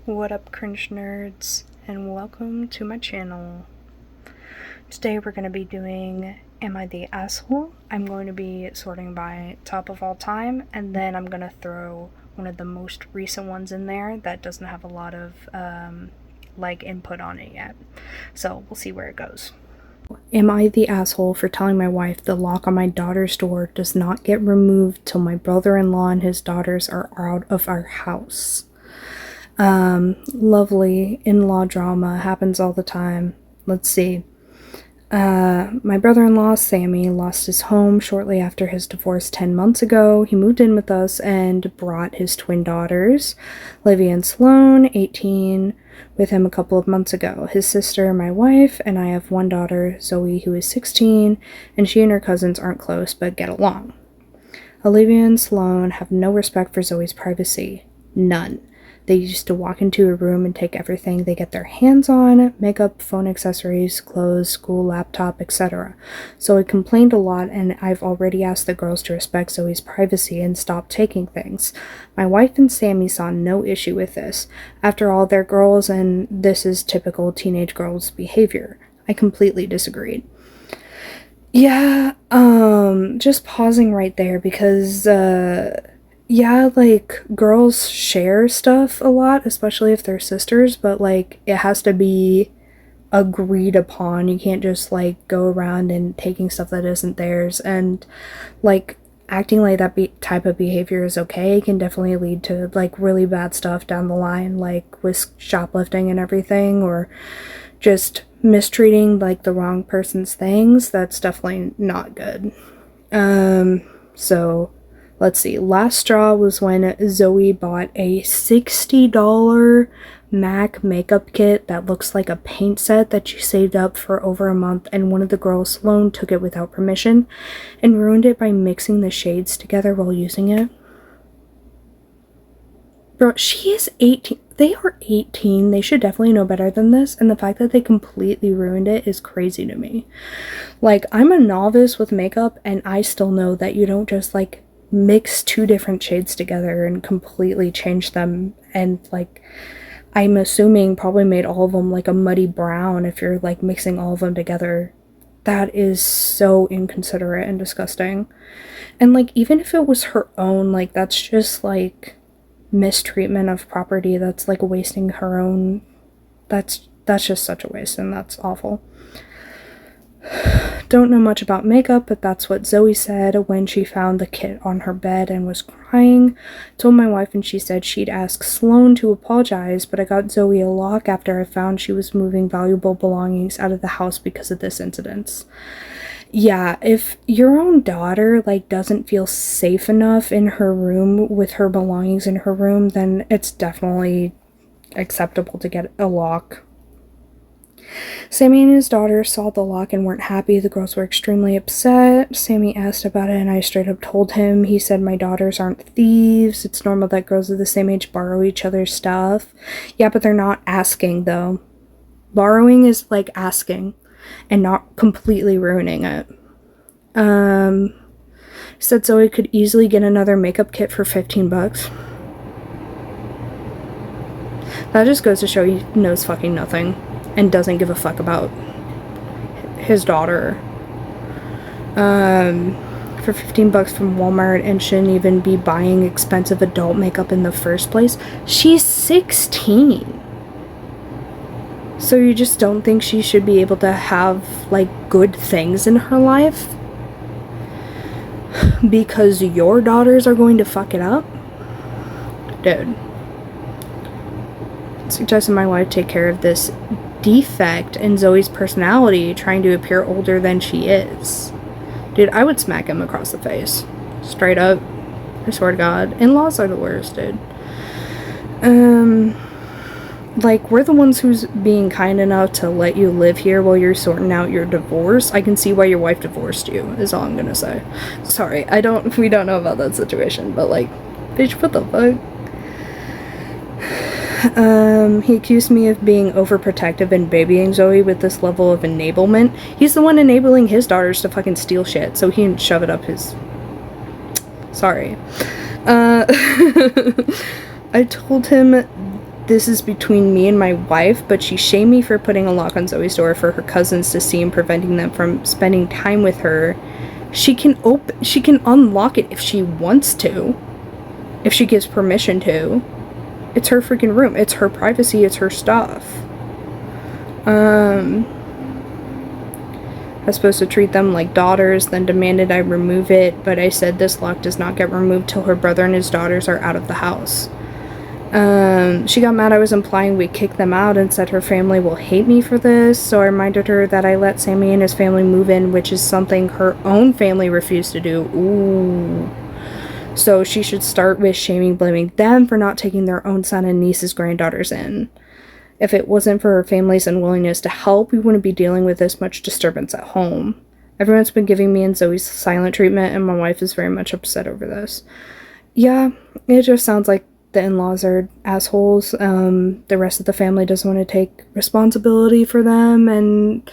What up, cringe nerds, and welcome to my channel. Today we're going to be doing Am I the Asshole? I'm going to be sorting by top of all time, and then I'm going to throw one of the most recent ones in there that doesn't have a lot of input on it yet. So we'll see where it goes. Am I the asshole for telling my wife the lock on my daughter's door does not get removed till my brother-in-law and his daughters are out of our house? Lovely in-law drama happens all the time. Let's see. My brother-in-law, Sammy, lost his home shortly after his divorce 10 months ago. He moved in with us and brought his twin daughters, Livy and Sloane, 18, with him a couple of months ago. His sister, my wife, and I have one daughter, Zoe, who is 16, and she and her cousins aren't close but get along. Olivia and Sloane have no respect for Zoe's privacy. None. They used to walk into a room and take everything they get their hands on, makeup, phone accessories, clothes, school, laptop, etc. So I complained a lot, and I've already asked the girls to respect Zoe's privacy and stop taking things. My wife and Sammy saw no issue with this. After all, they're girls, and this is typical teenage girls' behavior. I completely disagreed. Yeah, just pausing right there because, yeah, girls share stuff a lot, especially if they're sisters, but, it has to be agreed upon. You can't just, go around and taking stuff that isn't theirs, and, acting like that type of behavior is okay can definitely lead to, really bad stuff down the line, with shoplifting and everything, or just mistreating, the wrong person's things. That's definitely not good. So let's see. Last straw was when Zoe bought a $60 MAC makeup kit that looks like a paint set that she saved up for over a month, and one of the girls, Sloane, took it without permission and ruined it by mixing the shades together while using it. Bro, she is 18. They are 18. They should definitely know better than this, and the fact that they completely ruined it is crazy to me. I'm a novice with makeup, and I still know that you don't just, mix two different shades together and completely change them, and I'm assuming probably made all of them a muddy brown if you're mixing all of them together. That is so inconsiderate and disgusting. And even if it was her own, that's just mistreatment of property. That's wasting her own. That's just such a waste, and that's awful. Don't know much about makeup, but that's what Zoe said when she found the kit on her bed and was crying. Told my wife, and she said she'd ask Sloane to apologize, but I got Zoe a lock after I found she was moving valuable belongings out of the house because of this incident. Yeah, if your own daughter, doesn't feel safe enough in her room with her belongings in her room, then it's definitely acceptable to get a lock. Sammy and his daughter saw the lock and weren't happy. The girls were extremely upset. Sammy asked about it, and I straight up told him. He said my daughters aren't thieves. It's normal that girls of the same age borrow each other's stuff. Yeah, but they're not asking, though. Borrowing is asking and not completely ruining it. Said Zoe could easily get another makeup kit for $15. That just goes to show he knows fucking nothing and doesn't give a fuck about his daughter. For $15 from Walmart, and shouldn't even be buying expensive adult makeup in the first place. She's 16. So you just don't think she should be able to have, good things in her life? Because your daughters are going to fuck it up? Dude. Suggested my wife take care of this defect in Zoe's personality, trying to appear older than she is. Dude, I would smack him across the face. Straight up. I swear to God. In-laws are the worst, dude. We're the ones who's being kind enough to let you live here while you're sorting out your divorce. I can see why your wife divorced you, is all I'm gonna say. Sorry, we don't know about that situation, but bitch, what the fuck? He accused me of being overprotective and babying Zoe with this level of enablement. He's the one enabling his daughters to fucking steal shit, so he can shove it up his... Sorry. I told him this is between me and my wife, but she shamed me for putting a lock on Zoe's door for her cousins to see and preventing them from spending time with her. She can unlock it if she wants to. If she gives permission to. It's her freaking room. It's her privacy. It's her stuff. I was supposed to treat them like daughters, then demanded I remove it, but I said this lock does not get removed till her brother and his daughters are out of the house. She got mad I was implying we kick them out and said her family will hate me for this, so I reminded her that I let Sammy and his family move in, which is something her own family refused to do. Ooh. So she should start with blaming them for not taking their own son and niece's granddaughters in. If it wasn't for her family's unwillingness to help, we wouldn't be dealing with this much disturbance at home. Everyone's been giving me and Zoe silent treatment, and my wife is very much upset over this. Yeah, it just sounds like the in-laws are assholes. The rest of the family doesn't want to take responsibility for them, and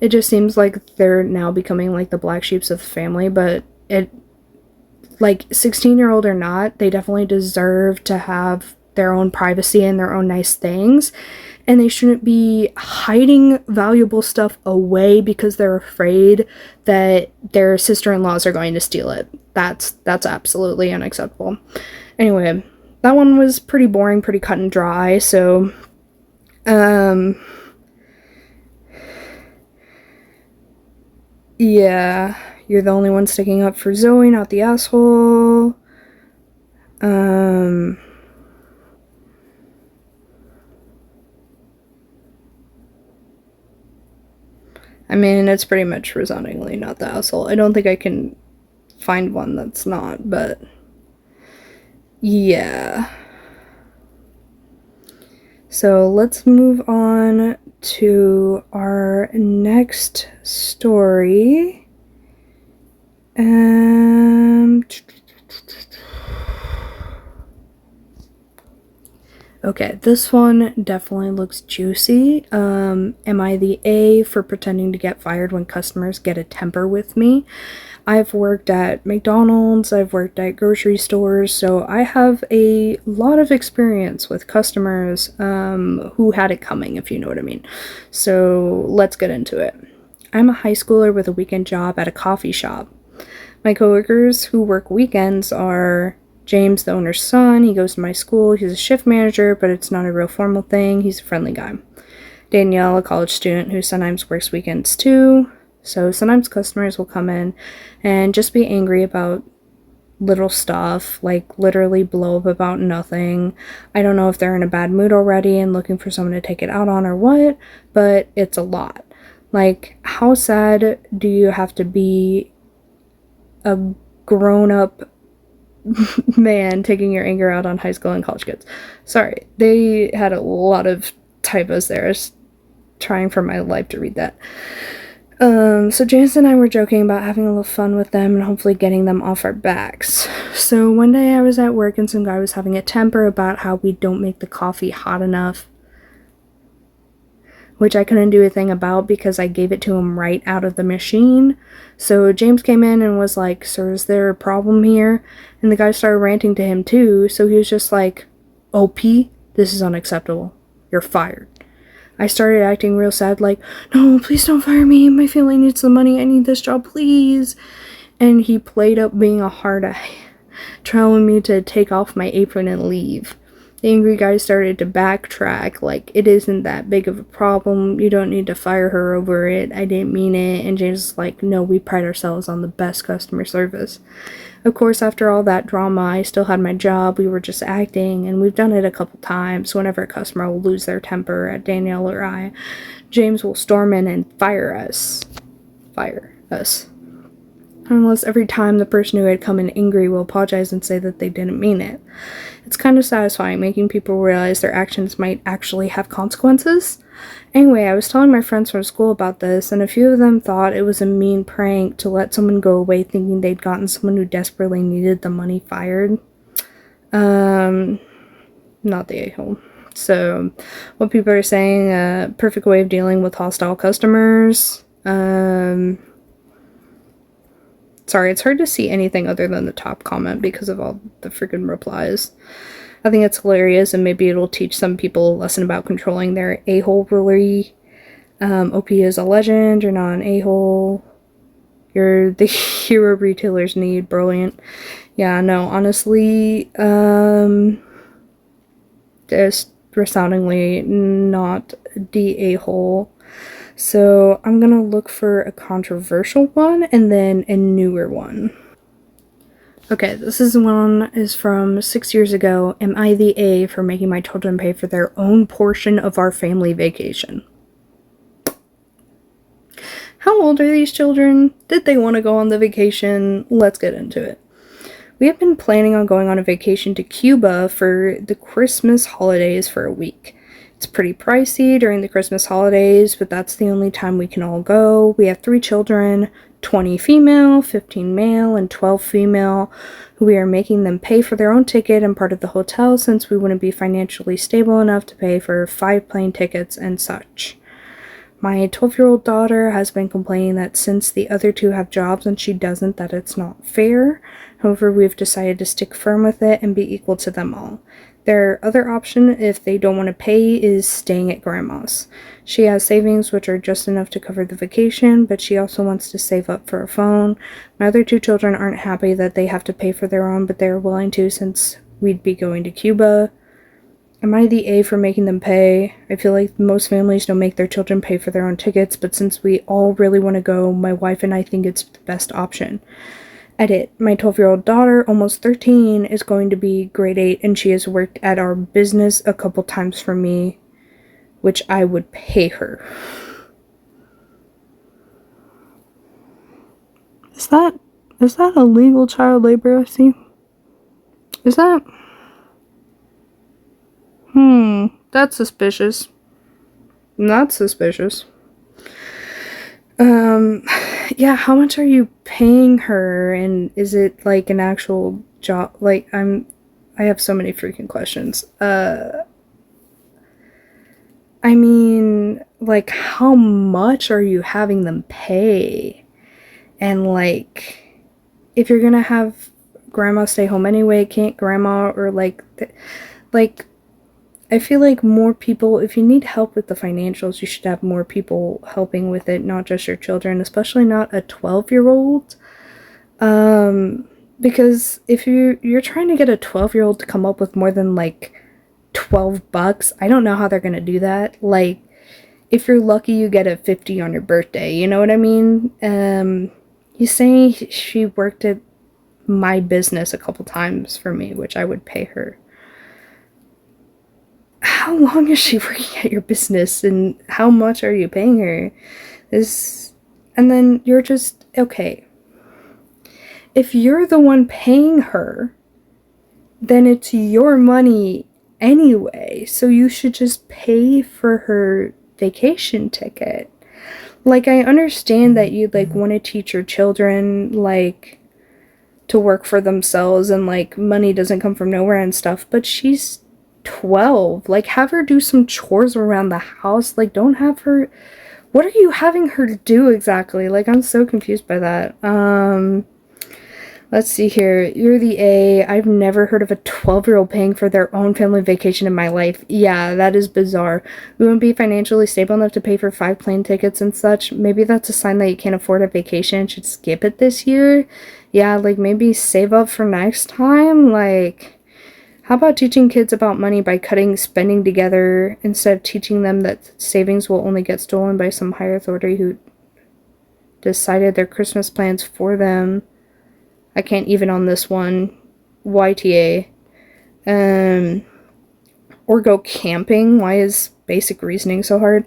it just seems like they're now becoming like the black sheep of the family, but like 16-year-old or not, they definitely deserve to have their own privacy and their own nice things, and they shouldn't be hiding valuable stuff away because they're afraid that their sister-in-laws are going to steal it. That's absolutely unacceptable. Anyway, that one was pretty boring, pretty cut and dry, so yeah, you're the only one sticking up for Zoe, not the asshole. I mean, it's pretty much resoundingly not the asshole. I don't think I can find one that's not, but yeah. So let's move on to our next story. Okay, this one definitely looks juicy. Am I the A for pretending to get fired when customers get a temper with me? I've worked at McDonald's, I've worked at grocery stores, so I have a lot of experience with customers who had it coming, if you know what I mean. So let's get into it. I'm a high schooler with a weekend job at a coffee shop. My coworkers who work weekends are James, the owner's son. He goes to my school. He's a shift manager, but it's not a real formal thing. He's a friendly guy. Danielle, a college student who sometimes works weekends too. So sometimes customers will come in and just be angry about little stuff, like literally blow up about nothing. I don't know if they're in a bad mood already and looking for someone to take it out on or what, but it's a lot. Like, how sad do you have to be a grown-up man taking your anger out on high school and college kids? Sorry, they had a lot of typos there. I was trying for my life to read that. So James and I were joking about having a little fun with them and hopefully getting them off our backs. So one day I was at work and some guy was having a temper about how we don't make the coffee hot enough, which I couldn't do a thing about because I gave it to him right out of the machine. So James came in and was like, "Sir, is there a problem here?" And the guy started ranting to him too, so he was just like, "OP, this is unacceptable. You're fired." I started acting real sad, like, "No, please don't fire me. My family needs the money. I need this job, please." And he played up being a hard eye, telling me to take off my apron and leave. The angry guy started to backtrack, like, "It isn't that big of a problem. You don't need to fire her over it. I didn't mean it." And James was like, "No, we pride ourselves on the best customer service." Of course, after all that drama, I still had my job. We were just acting, and we've done it a couple times. Whenever a customer will lose their temper at Danielle or I, James will storm in and fire us. Unless every time the person who had come in angry will apologize and say that they didn't mean it. It's kind of satisfying, making people realize their actions might actually have consequences. Anyway, I was telling my friends from school about this, and a few of them thought it was a mean prank to let someone go away thinking they'd gotten someone who desperately needed the money fired. Not the a-hole. So, what people are saying, a perfect way of dealing with hostile customers. Sorry, it's hard to see anything other than the top comment because of all the freaking replies. I think it's hilarious, and maybe it'll teach some people a lesson about controlling their a-holery. OP is a legend. You're not an a-hole. You're the hero retailers need. Brilliant. Yeah, no, honestly, just resoundingly not the a-hole. So I'm gonna look for a controversial one and then a newer one. Okay, this is from 6 years ago. Am I the A for making my children pay for their own portion of our family vacation? How old are these children? Did they want to go on the vacation? Let's get into it. We have been planning on going on a vacation to Cuba for the Christmas holidays for a week. It's pretty pricey during the Christmas holidays, but that's the only time we can all go. We have 3 children, 20 female, 15 male, and 12 female. We are making them pay for their own ticket and part of the hotel since we wouldn't be financially stable enough to pay for 5 plane tickets and such. My 12-year-old daughter has been complaining that since the other 2 have jobs and she doesn't, that it's not fair. However, we've decided to stick firm with it and be equal to them all. Their other option, if they don't want to pay, is staying at grandma's. She has savings which are just enough to cover the vacation, but she also wants to save up for a phone. My other 2 children aren't happy that they have to pay for their own, but they are willing to since we'd be going to Cuba. Am I the A for making them pay? I feel like most families don't make their children pay for their own tickets, but since we all really want to go, my wife and I think it's the best option. Edit. My 12-year-old daughter, almost 13, is going to be grade 8, and she has worked at our business a couple times for me, which I would pay her. Is that illegal child labor, I see? Is that... That's suspicious. Not suspicious. Yeah, how much are you paying her, and is it like an actual job? Like, I have so many freaking questions. I mean, like, how much are you having them pay? And, like, if you're gonna have grandma stay home anyway, can't grandma, or, like, I feel like more people, if you need help with the financials, you should have more people helping with it, not just your children, especially not a 12-year-old. Because if you're trying to get a 12-year-old to come up with more than, like, $12, I don't know how they're gonna do that. Like, if you're lucky, you get a 50 on your birthday, you know what I mean? He's saying she worked at my business a couple times for me, which I would pay her. How long is she working at your business, and how much are you paying her? And then you're just, okay. If you're the one paying her, then it's your money anyway, so you should just pay for her vacation ticket. Like, I understand that you'd, like, want to teach your children, like, to work for themselves, and, like, money doesn't come from nowhere and stuff, but she's 12. Like, have her do some chores around the house. Like, don't have her... What are you having her do exactly? Like, I'm so confused by that. Let's see here. You're the A. I've never heard of a 12-year-old paying for their own family vacation in my life. Yeah, that is bizarre. We won't be financially stable enough to pay for 5 plane tickets and such. Maybe that's a sign that you can't afford a vacation and should skip it this year. Yeah, like, maybe save up for next time. Like... How about teaching kids about money by cutting spending together instead of teaching them that savings will only get stolen by some higher authority who decided their Christmas plans for them? I can't even on this one. YTA. Or go camping. Why is basic reasoning so hard?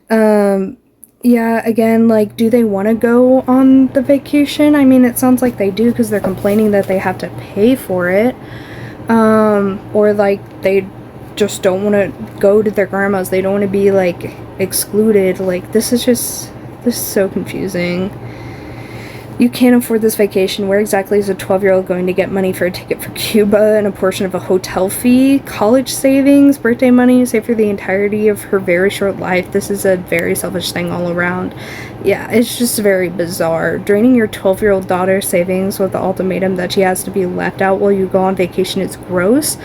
Yeah, again, like, do they want to go on the vacation? I mean, it sounds like they do because they're complaining that they have to pay for it. Or, like, they just don't want to go to their grandma's. They don't want to be, like, excluded. Like, this is so confusing. You can't afford this vacation. Where exactly is a 12-year-old going to get money for a ticket for Cuba and a portion of a hotel fee? College savings, birthday money, save for the entirety of her very short life. This is a very selfish thing all around. Yeah, it's just very bizarre. Draining your 12-year-old daughter's savings with the ultimatum that she has to be left out while you go on vacation is gross.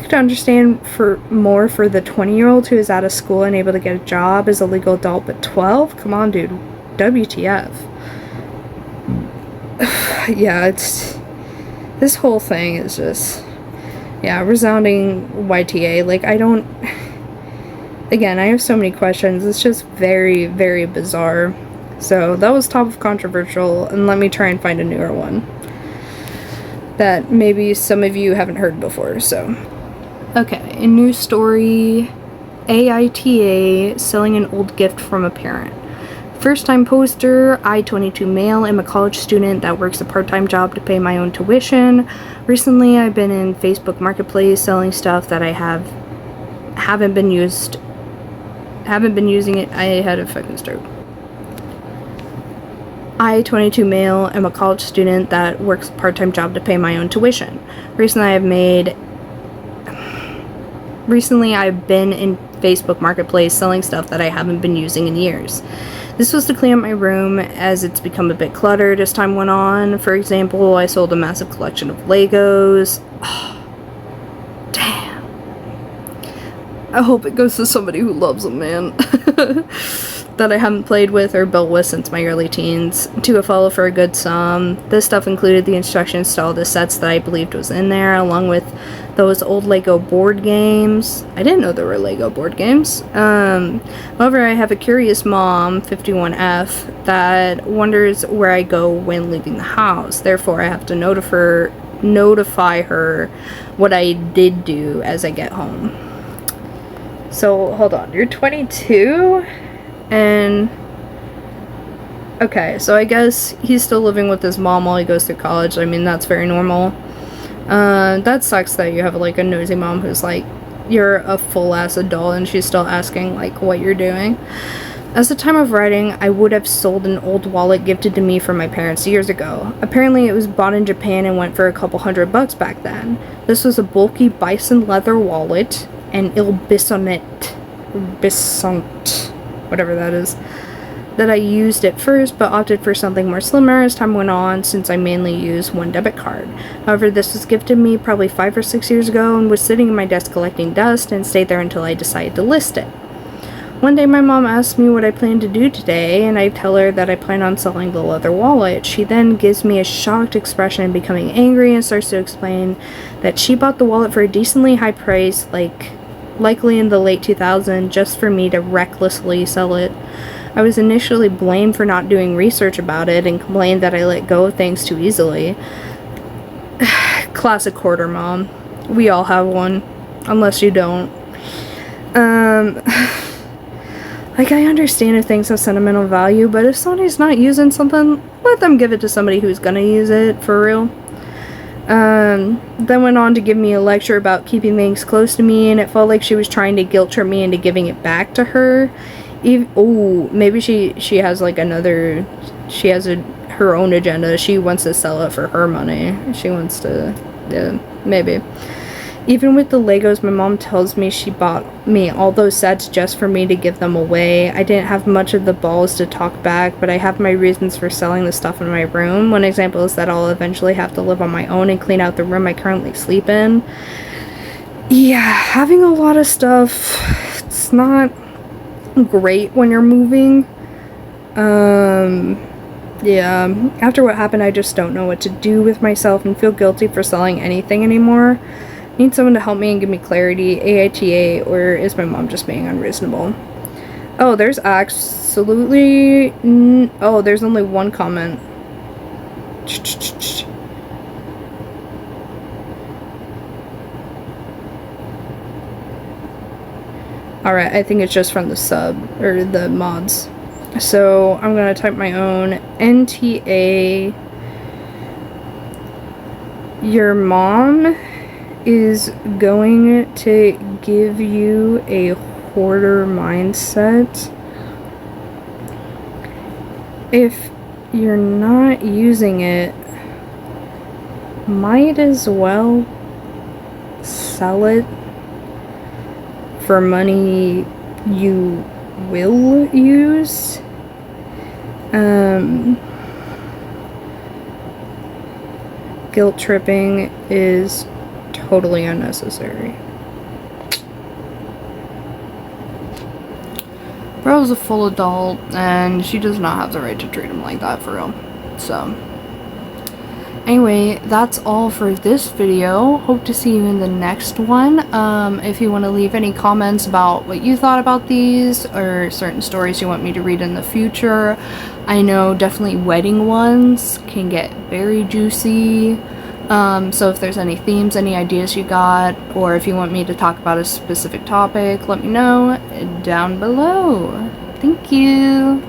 could understand for the 20-year-old who is out of school and able to get a job as a legal adult, but 12? Come on, dude. WTF. Yeah, it's... This whole thing is just... Yeah, resounding YTA. Like, I don't... Again, I have so many questions. It's just very, very bizarre. So, that was top of controversial, and let me try and find a newer one that maybe some of you haven't heard before, so. Okay, a new story. AITA selling an old gift from a parent. First time poster, I, 22 male, am a college student that works a part-time job to pay my own tuition. Recently, I've been in Facebook Marketplace selling stuff that I haven't been using it. I had a fucking stroke. I, 22 male, am a college student that works a part-time job to pay my own tuition. Recently, I've been in Facebook Marketplace selling stuff that I haven't been using in years. This was to clean up my room as it's become a bit cluttered as time went on. For example, I sold a massive collection of Legos. Oh, damn. I hope it goes to somebody who loves them, man. That I haven't played with or built with since my early teens, to a fellow for a good sum. This stuff included the instructions to all the sets that I believed was in there, along with those old Lego board games. I didn't know there were Lego board games. However, I have a curious mom, 51F, that wonders where I go when leaving the house. Therefore, I have to notify her what I did do as I get home. So, hold on. You're 22? And okay, so I guess he's still living with his mom while he goes through college. I mean, that's very normal. That sucks that you have like a nosy mom who's like, you're a full-ass adult and she's still asking like what you're doing. At the time of writing, I would have sold an old wallet gifted to me from my parents years ago. Apparently it was bought in Japan and went for a couple $100 back then. This was a bulky bison leather wallet and bisont, whatever that is, that I used at first, but opted for something more slimmer as time went on, since I mainly use one debit card. However, this was gifted me probably 5 or 6 years ago and was sitting in my desk collecting dust and stayed there until I decided to list it. One day my mom asked me what I plan to do today, and I tell her that I plan on selling the leather wallet. She then gives me a shocked expression, becoming angry, and starts to explain that she bought the wallet for a decently high price, likely in the late 2000s, just for me to recklessly sell it. I was initially blamed for not doing research about it and complained that I let go of things too easily. Classic hoarder mom. We all have one, unless you don't. Like, I understand if things have sentimental value, but if somebody's not using something, let them give it to somebody who's gonna use it, for real. Then went on to give me a lecture about keeping things close to me, and it felt like she was trying to guilt trip me into giving it back to her. Maybe she has like her own agenda. She wants to sell it for her money. She wants to, yeah, maybe. Even with the Legos, my mom tells me she bought me all those sets just for me to give them away. I didn't have much of the balls to talk back, but I have my reasons for selling the stuff in my room. One example is that I'll eventually have to live on my own and clean out the room I currently sleep in. Yeah, having a lot of stuff, it's not great when you're moving. Yeah, after what happened, I just don't know what to do with myself and feel guilty for selling anything anymore. Need someone to help me and give me clarity, AITA, or is my mom just being unreasonable? Oh, there's absolutely... Oh, there's only one comment. Alright, I think it's just from the sub, or the mods. So, I'm gonna type my own NTA. Your mom is going to give you a hoarder mindset. If you're not using it, might as well sell it for money you will use. Guilt tripping is totally unnecessary. Bro's a full adult, and she does not have the right to treat him like that, for real. So, anyway, that's all for this video. Hope to see you in the next one. If you want to leave any comments about what you thought about these, or certain stories you want me to read in the future, I know definitely wedding ones can get very juicy. So if there's any themes, any ideas you got, or if you want me to talk about a specific topic, let me know down below. Thank you.